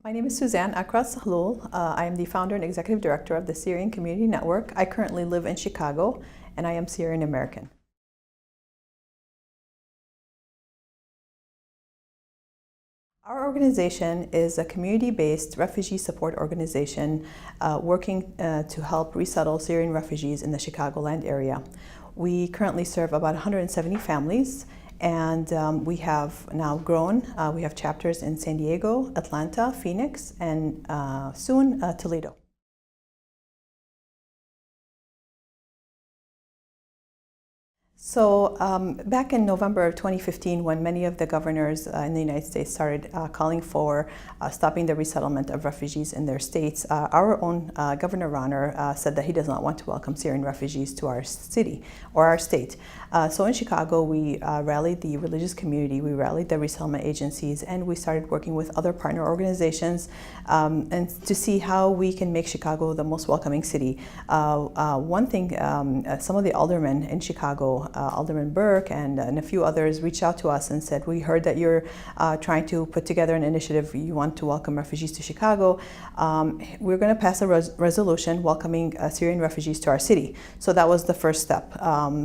My name is Suzanne RD1. I am the founder and executive director of the Syrian Community Network. I currently live in Chicago, and I am Syrian American. Our organization is a community-based refugee support organization working to help resettle Syrian refugees in the Chicagoland area. We currently serve about 170 families, and we have now grown. We have chapters in San Diego, Atlanta, Phoenix, and soon Toledo. So back in November of 2015, when many of the governors in the United States started calling for stopping the resettlement of refugees in their states, our own Governor Ronner said that he does not want to welcome Syrian refugees to our city or our state. So in Chicago, we rallied the religious community, we rallied the resettlement agencies, and we started working with other partner organizations and to see how we can make Chicago the most welcoming city. One thing, some of the aldermen in Chicago, Alderman Burke and a few others reached out to us and said, we heard that you're trying to put together an initiative, you want to welcome refugees to Chicago. We're going to pass a resolution welcoming Syrian refugees to our city. So that was the first step.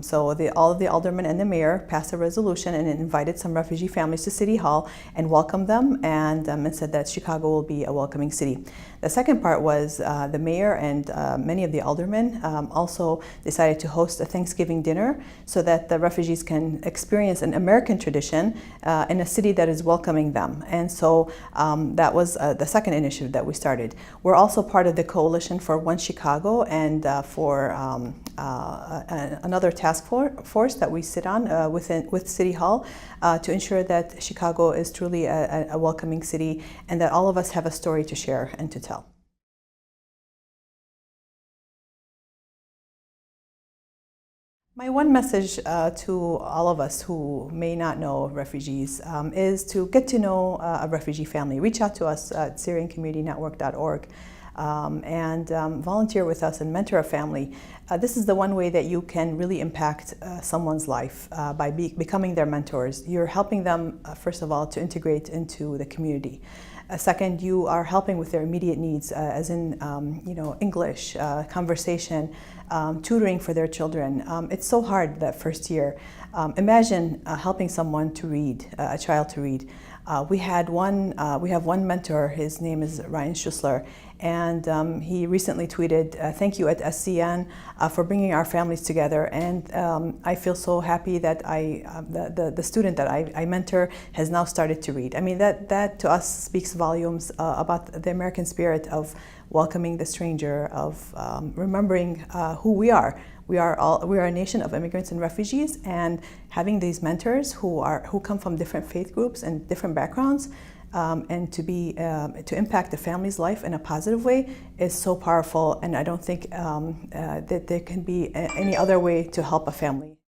So all of the aldermen and the mayor passed a resolution and invited some refugee families to City Hall and welcomed them and said that Chicago will be a welcoming city. The second part was the mayor and many of the aldermen also decided to host a Thanksgiving dinner so that the refugees can experience an American tradition in a city that is welcoming them. And so that was the second initiative that we started. We're also part of the Coalition for One Chicago and for another task force that we sit on with City Hall to ensure that Chicago is truly a welcoming city and that all of us have a story to share and to tell. My one message to all of us who may not know refugees is to get to know a refugee family. Reach out to us at SyrianCommunityNetwork.org and volunteer with us and mentor a family. This is the one way that you can really impact someone's life by becoming their mentors. You're helping them, first of all, to integrate into the community. Second, you are helping with their immediate needs, as in English, conversation, tutoring for their children. It's so hard that first year. Imagine helping someone to read, a child to read. We have one mentor. His name is Ryan Schussler, and he recently tweeted, "Thank you at SCN for bringing our families together." And I feel so happy that the student that I mentor has now started to read. I mean, that to us speaks volumes about the American spirit of welcoming the stranger, of remembering who we are. We are a nation of immigrants and refugees, and having these mentors who come from different faith groups and different backgrounds, and to impact the family's life in a positive way is so powerful. And I don't think that there can be any other way to help a family.